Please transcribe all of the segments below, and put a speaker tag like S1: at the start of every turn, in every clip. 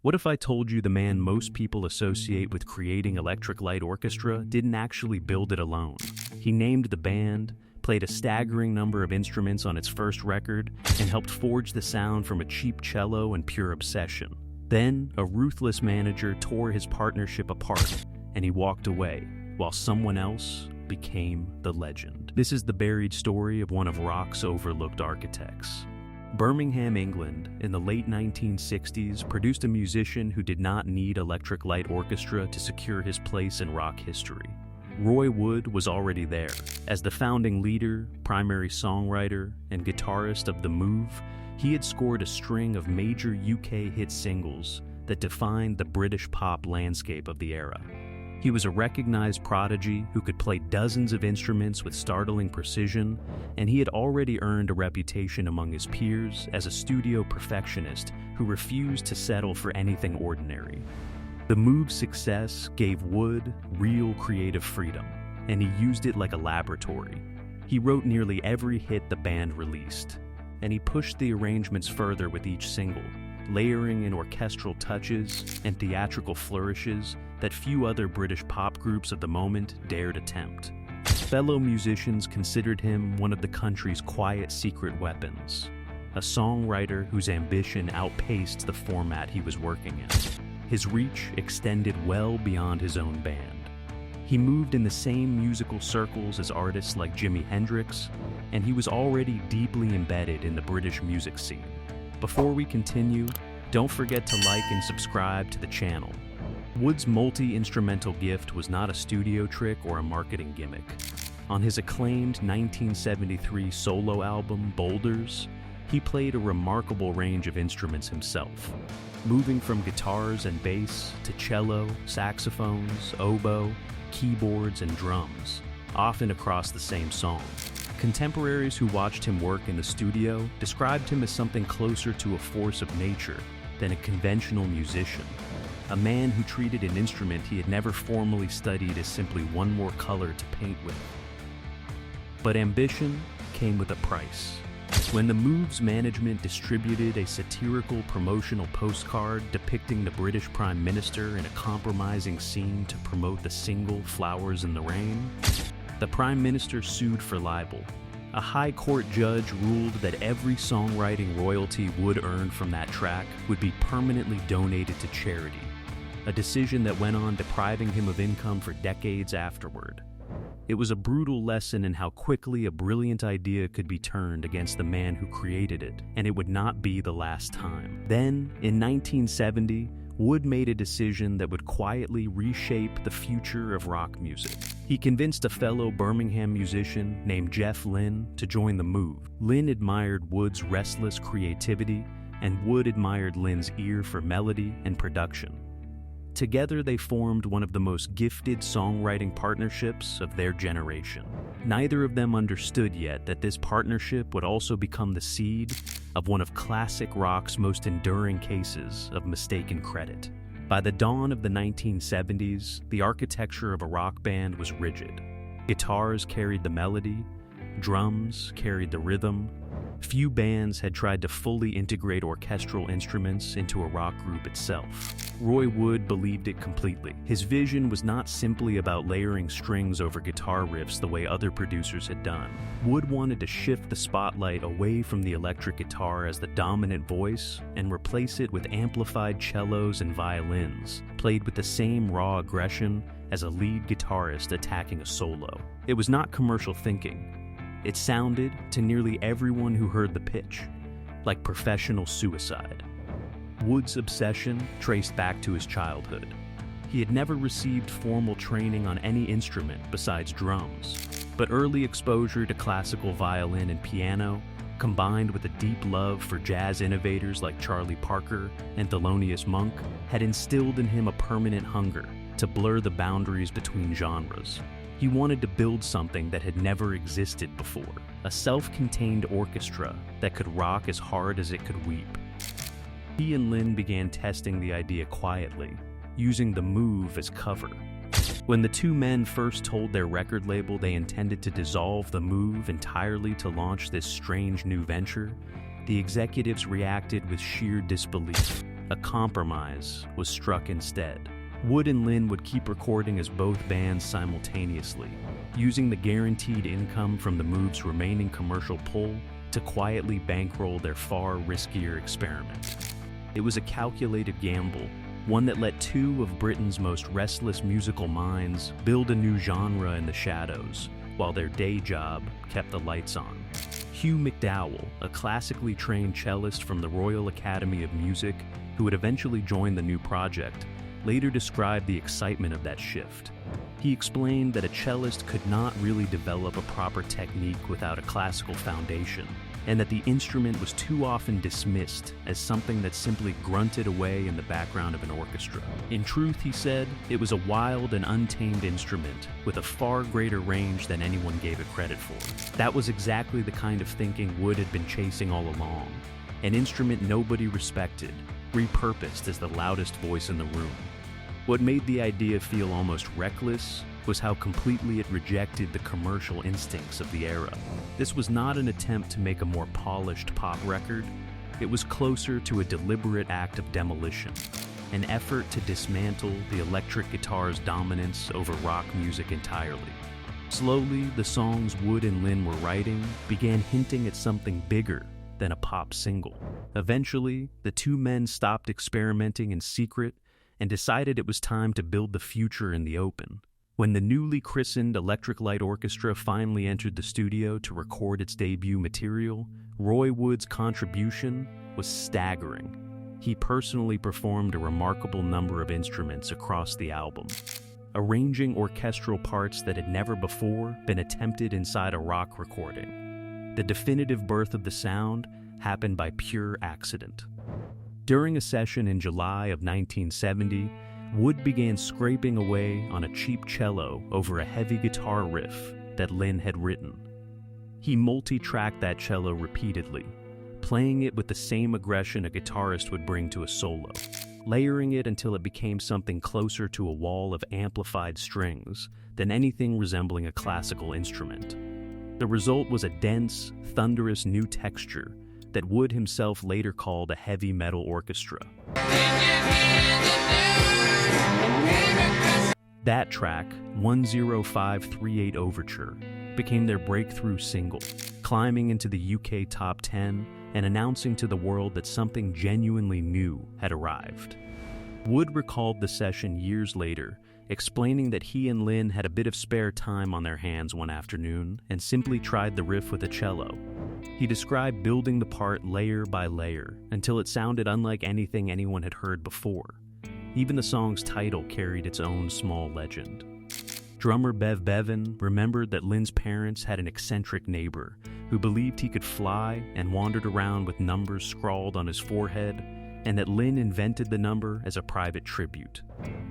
S1: What if I told you the man most people associate with creating Electric Light Orchestra didn't actually build it alone? He named the band, played a staggering number of instruments on its first record, and helped forge the sound from a cheap cello and pure obsession. Then, a ruthless manager tore his partnership apart, and he walked away, while someone else became the legend. This is the buried story of one of rock's overlooked architects. Birmingham, England, in the late 1960s, produced a musician who did not need Electric Light Orchestra to secure his place in rock history. Roy Wood was already there. As the founding leader, primary songwriter, and guitarist of The Move, he had scored a string of major UK hit singles that defined the British pop landscape of the era. He was a recognized prodigy who could play dozens of instruments with startling precision, and he had already earned a reputation among his peers as a studio perfectionist who refused to settle for anything ordinary. The Move's success gave Wood real creative freedom, and he used it like a laboratory. He wrote nearly every hit the band released, and he pushed the arrangements further with each single, layering in orchestral touches and theatrical flourishes that few other British pop groups of the moment dared attempt. Fellow musicians considered him one of the country's quiet secret weapons, a songwriter whose ambition outpaced the format he was working in. His reach extended well beyond his own band. He moved in the same musical circles as artists like Jimi Hendrix, and he was already deeply embedded in the British music scene. Before we continue, don't forget to like and subscribe to the channel. Wood's multi-instrumental gift was not a studio trick or a marketing gimmick. On his acclaimed 1973 solo album, Boulders, he played a remarkable range of instruments himself, moving from guitars and bass to cello, saxophones, oboe, keyboards, and drums, often across the same song. Contemporaries who watched him work in the studio described him as something closer to a force of nature than a conventional musician, a man who treated an instrument he had never formally studied as simply one more color to paint with. But ambition came with a price. When the Move's management distributed a satirical promotional postcard depicting the British Prime Minister in a compromising scene to promote the single Flowers in the Rain, the Prime Minister sued for libel. A high court judge ruled that every songwriting royalty Wood earned from that track would be permanently donated to charity, a decision that went on depriving him of income for decades afterward. It was a brutal lesson in how quickly a brilliant idea could be turned against the man who created it, and it would not be the last time. Then, in 1970, Wood made a decision that would quietly reshape the future of rock music. He convinced a fellow Birmingham musician named Jeff Lynne to join The Move. Lynne admired Wood's restless creativity, and Wood admired Lynne's ear for melody and production. Together, they formed one of the most gifted songwriting partnerships of their generation. Neither of them understood yet that this partnership would also become the seed of one of classic rock's most enduring cases of mistaken credit. By the dawn of the 1970s, the architecture of a rock band was rigid. Guitars carried the melody, drums carried the rhythm. Few bands had tried to fully integrate orchestral instruments into a rock group itself. Roy Wood believed it completely. His vision was not simply about layering strings over guitar riffs the way other producers had done. Wood wanted to shift the spotlight away from the electric guitar as the dominant voice and replace it with amplified cellos and violins, played with the same raw aggression as a lead guitarist attacking a solo. It was not commercial thinking. It sounded, to nearly everyone who heard the pitch, like professional suicide. Wood's obsession traced back to his childhood. He had never received formal training on any instrument besides drums, but early exposure to classical violin and piano, combined with a deep love for jazz innovators like Charlie Parker and Thelonious Monk, had instilled in him a permanent hunger to blur the boundaries between genres. He wanted to build something that had never existed before, a self-contained orchestra that could rock as hard as it could weep. He and Lynne began testing the idea quietly, using The Move as cover. When the two men first told their record label they intended to dissolve The Move entirely to launch this strange new venture, the executives reacted with sheer disbelief. a compromise was struck instead. Wood and Lynn would keep recording as both bands simultaneously, using the guaranteed income from the move's remaining commercial pull to quietly bankroll their far riskier experiment. It was a calculated gamble, one that let two of Britain's most restless musical minds build a new genre in the shadows, while their day job kept the lights on. Hugh McDowell, a classically trained cellist from the Royal Academy of Music, who would eventually join the new project, later described the excitement of that shift. He explained that a cellist could not really develop a proper technique without a classical foundation, and that the instrument was too often dismissed as something that simply grunted away in the background of an orchestra. In truth, he said, it was a wild and untamed instrument with a far greater range than anyone gave it credit for. That was exactly the kind of thinking Wood had been chasing all along, an instrument nobody respected, repurposed as the loudest voice in the room. What made the idea feel almost reckless was how completely it rejected the commercial instincts of the era. This was not an attempt to make a more polished pop record. It was closer to a deliberate act of demolition, an effort to dismantle the electric guitar's dominance over rock music entirely. Slowly, the songs Wood and Lynn were writing began hinting at something bigger than a pop single. Eventually, the two men stopped experimenting in secret and decided it was time to build the future in the open. When the newly christened Electric Light Orchestra finally entered the studio to record its debut material, Roy Wood's contribution was staggering. He personally performed a remarkable number of instruments across the album, arranging orchestral parts that had never before been attempted inside a rock recording. The definitive birth of the sound happened by pure accident. During a session in July of 1970, Wood began scraping away on a cheap cello over a heavy guitar riff that Lynn had written. He multi-tracked that cello repeatedly, playing it with the same aggression a guitarist would bring to a solo, layering it until it became something closer to a wall of amplified strings than anything resembling a classical instrument. The result was a dense, thunderous new texture that Wood himself later called a heavy metal orchestra. That track, 10538 Overture, became their breakthrough single, climbing into the UK top 10 and announcing to the world that something genuinely new had arrived. Wood recalled the session years later, explaining that he and Lynn had a bit of spare time on their hands one afternoon and simply tried the riff with a cello. He described building the part layer by layer until it sounded unlike anything anyone had heard before. Even the song's title carried its own small legend. Drummer Bev Bevan remembered that Lynn's parents had an eccentric neighbor who believed he could fly and wandered around with numbers scrawled on his forehead, and that Lynn invented the number as a private tribute.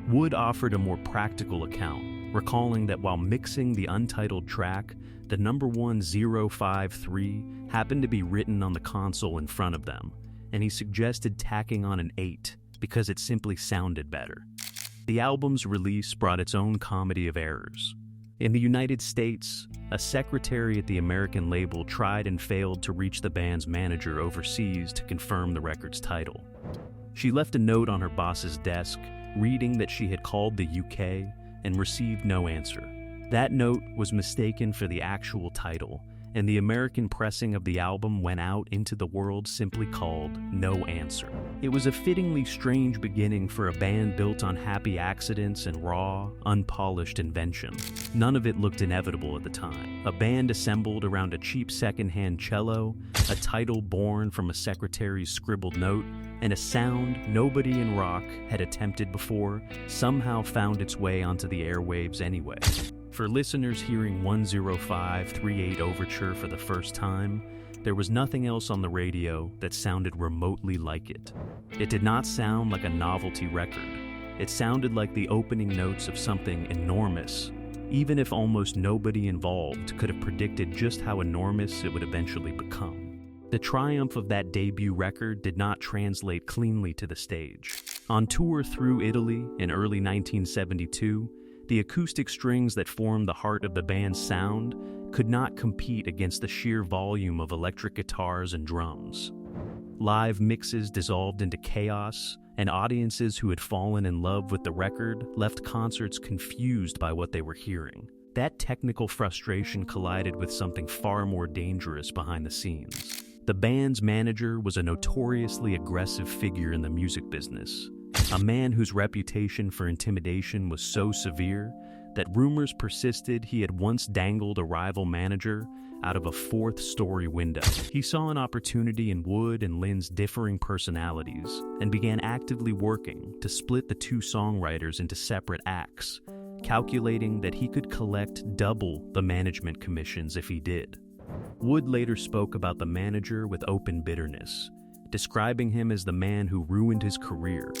S1: Wood offered a more practical account, recalling that while mixing the untitled track, the number 1053 happened to be written on the console in front of them, and he suggested tacking on an 8 because it simply sounded better. The album's release brought its own comedy of errors. In the United States, a secretary at the American label tried and failed to reach the band's manager overseas to confirm the record's title. She left a note on her boss's desk, reading that she had called the UK and received no answer. That note was mistaken for the actual title, and the American pressing of the album went out into the world simply called No Answer. It was a fittingly strange beginning for a band built on happy accidents and raw, unpolished invention. None of it looked inevitable at the time. A band assembled around a cheap secondhand cello, a title born from a secretary's scribbled note, and a sound nobody in rock had attempted before somehow found its way onto the airwaves anyway. For listeners hearing 10538 Overture for the first time, there was nothing else on the radio that sounded remotely like it. It did not sound like a novelty record. It sounded like the opening notes of something enormous, even if almost nobody involved could have predicted just how enormous it would eventually become. The triumph of that debut record did not translate cleanly to the stage. On tour through Italy in early 1972, the acoustic strings that formed the heart of the band's sound could not compete against the sheer volume of electric guitars and drums. Live mixes dissolved into chaos, and audiences who had fallen in love with the record left concerts confused by what they were hearing. That technical frustration collided with something far more dangerous behind the scenes. The band's manager was a notoriously aggressive figure in the music business, a man whose reputation for intimidation was so severe that rumors persisted he had once dangled a rival manager out of a fourth-story window. He saw an opportunity in Wood and Lynn's differing personalities and began actively working to split the two songwriters into separate acts, calculating that he could collect double the management commissions if he did. Wood later spoke about the manager with open bitterness, describing him as the man who ruined his career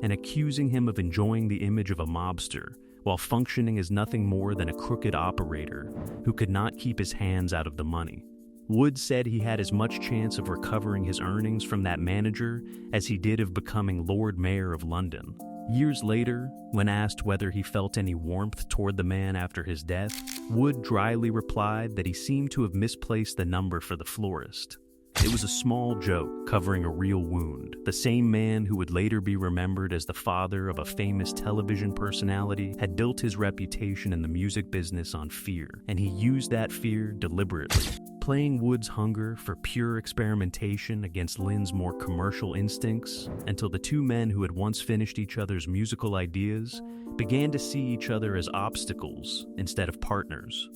S1: and accusing him of enjoying the image of a mobster while functioning as nothing more than a crooked operator who could not keep his hands out of the money. Wood said he had as much chance of recovering his earnings from that manager as he did of becoming Lord Mayor of London. Years later, when asked whether he felt any warmth toward the man after his death, Wood dryly replied that he seemed to have misplaced the number for the florist. It was a small joke covering a real wound. The same man who would later be remembered as the father of a famous television personality had built his reputation in the music business on fear, and he used that fear deliberately, playing Wood's hunger for pure experimentation against Lynn's more commercial instincts until the two men who had once finished each other's musical ideas began to see each other as obstacles instead of partners.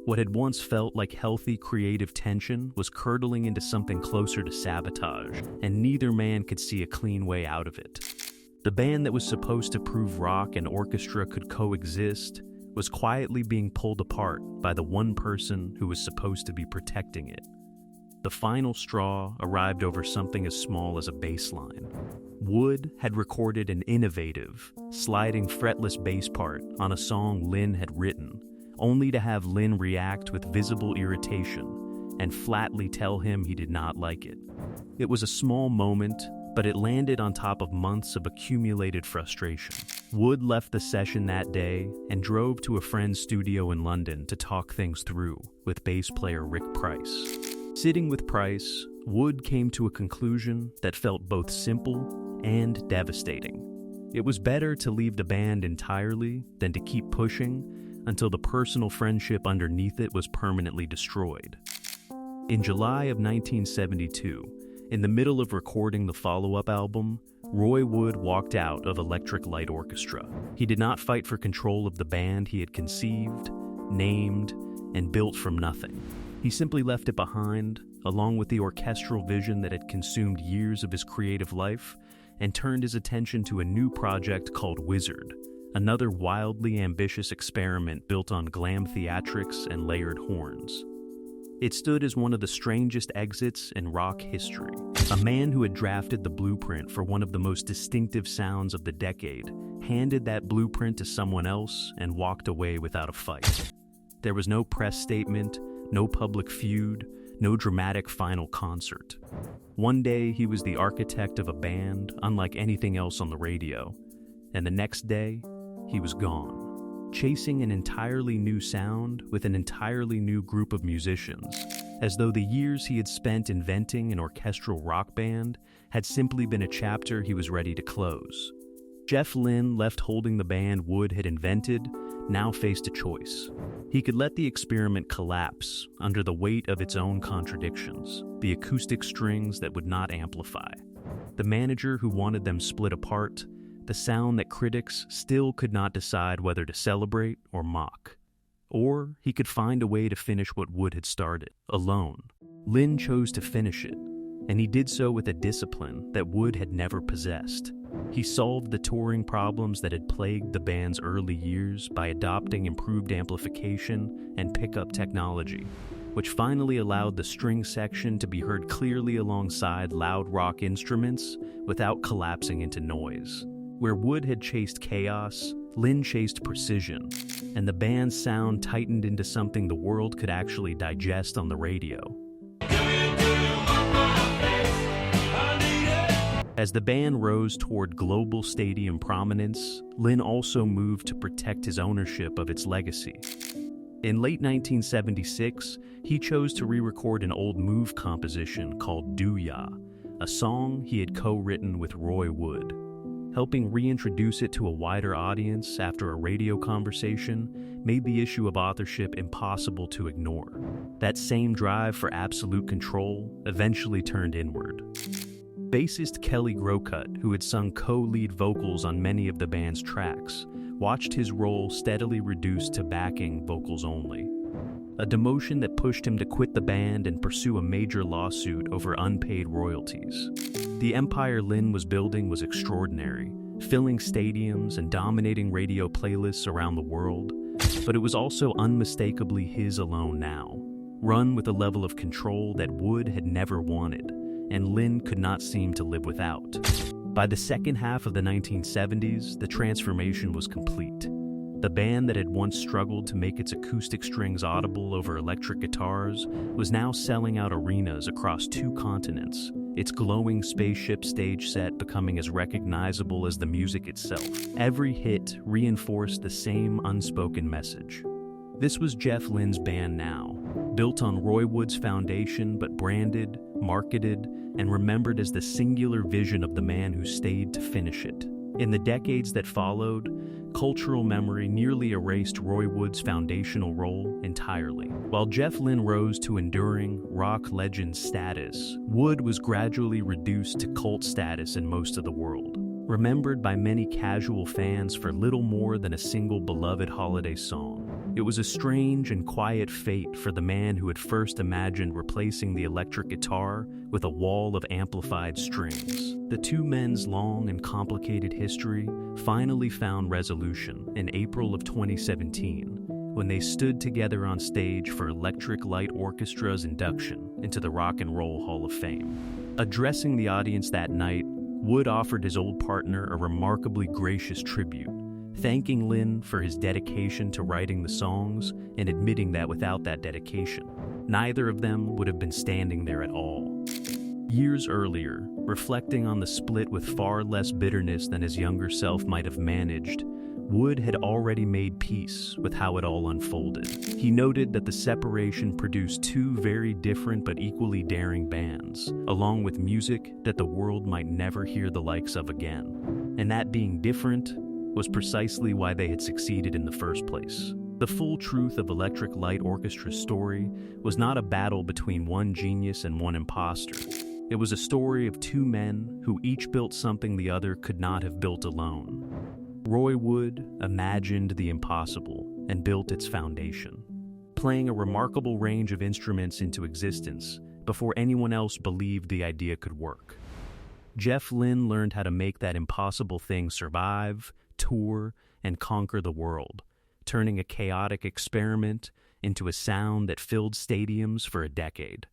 S1: What had once felt like healthy creative tension was curdling into something closer to sabotage, and neither man could see a clean way out of it. The band that was supposed to prove rock and orchestra could coexist was quietly being pulled apart by the one person who was supposed to be protecting it. The final straw arrived over something as small as a bass line. Wood had recorded an innovative, sliding fretless bass part on a song Lynn had written, only to have Lynn react with visible irritation and flatly tell him he did not like it. It was a small moment, but it landed on top of months of accumulated frustration. Wood left the session that day and drove to a friend's studio in London to talk things through with bass player Rick Price. Sitting with Price, Wood came to a conclusion that felt both simple and devastating. It was better to leave the band entirely than to keep pushing until the personal friendship underneath it was permanently destroyed. In July of 1972, in the middle of recording the follow-up album, Roy Wood walked out of Electric Light Orchestra. He did not fight for control of the band he had conceived, named, and built from nothing. He simply left it behind, along with the orchestral vision that had consumed years of his creative life, and turned his attention to a new project called Wizard, another wildly ambitious experiment built on glam theatrics and layered horns. It stood as one of the strangest exits in rock history. A man who had drafted the blueprint for one of the most distinctive sounds of the decade handed that blueprint to someone else and walked away without a fight. There was no press statement, no public feud, no dramatic final concert. One day he was the architect of a band unlike anything else on the radio, and the next day, he was gone, chasing an entirely new sound with an entirely new group of musicians, as though the years he had spent inventing an orchestral rock band had simply been a chapter he was ready to close. Jeff Lynne, left holding the band Wood had invented, now faced a choice. He could let the experiment collapse under the weight of its own contradictions, the acoustic strings that would not amplify, the manager who wanted them split apart, the sound that critics still could not decide whether to celebrate or mock. Or he could find a way to finish what Wood had started, alone. Lynne chose to finish it, and he did so with a discipline that Wood had never possessed. He solved the touring problems that had plagued the band's early years by adopting improved amplification and pickup technology, which finally allowed the string section to be heard clearly alongside loud rock instruments without collapsing into noise. Where Wood had chased chaos, Lynne chased precision, and the band's sound tightened into something the world could actually digest on the radio. As the band rose toward global stadium prominence, Lynne also moved to protect his ownership of its legacy. In late 1976, he chose to re-record an old Move composition called Do Ya, a song he had co-written with Roy Wood. Helping reintroduce it to a wider audience after a radio conversation made the issue of authorship impossible to ignore. That same drive for absolute control eventually turned inward. Bassist Kelly Grocott, who had sung co-lead vocals on many of the band's tracks, watched his role steadily reduce to backing vocals only. A demotion that pushed him to quit the band and pursue a major lawsuit over unpaid royalties. The empire Lynn was building was extraordinary, filling stadiums and dominating radio playlists around the world, but it was also unmistakably his alone now, run with a level of control that Wood had never wanted, and Lynn could not seem to live without. By the second half of the 1970s, the transformation was complete. The band that had once struggled to make its acoustic strings audible over electric guitars was now selling out arenas across 2 continents, its glowing spaceship stage set becoming as recognizable as the music itself. Every hit reinforced the same unspoken message. This was Jeff Lynne's band now, built on Roy Wood's foundation but branded, marketed, and remembered as the singular vision of the man who stayed to finish it. In the decades that followed, cultural memory nearly erased Roy Wood's foundational role entirely. While Jeff Lynne rose to enduring rock legend status, Wood was gradually reduced to cult status in most of the world. Remembered by many casual fans for little more than a single beloved holiday song. It was a strange and quiet fate for the man who had first imagined replacing the electric guitar with a wall of amplified strings. The two men's long and complicated history finally found resolution in April of 2017, when they stood together on stage for Electric Light Orchestra's induction into the Rock and Roll Hall of Fame. Addressing the audience that night, Wood offered his old partner a remarkably gracious tribute, thanking Lynne for his dedication to writing the songs and admitting that without that dedication, neither of them would have been standing there at all. Years earlier, reflecting on the split with far less bitterness than his younger self might have managed, Wood had already made peace with how it all unfolded. He noted that the separation produced 2 very different but equally daring bands, along with music that the world might never hear the likes of again. And that being different was precisely why they had succeeded in the first place. The full truth of Electric Light Orchestra's story was not a battle between one genius and one imposter. It was a story of 2 men who each built something the other could not have built alone. Roy Wood imagined the impossible and built its foundation, playing a remarkable range of instruments into existence before anyone else believed the idea could work. Jeff Lynne learned how to make that impossible thing survive, tour, and conquer the world, turning a chaotic experiment into a sound that filled stadiums for a decade.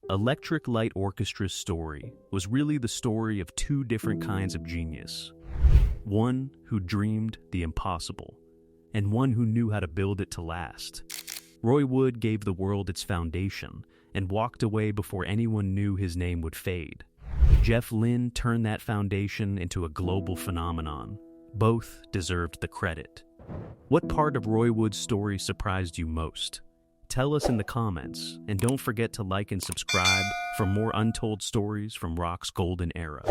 S1: Electric Light Orchestra's story was really the story of 2 different kinds of genius. One who dreamed the impossible, and one who knew how to build it to last. Roy Wood gave the world its foundation and walked away before anyone knew his name would fade. Jeff Lynne turned that foundation into a global phenomenon. Both deserved the credit. What part of Roy Wood's story surprised you most? Tell us in the comments, and don't forget to like and subscribe for more untold stories from rock's golden era.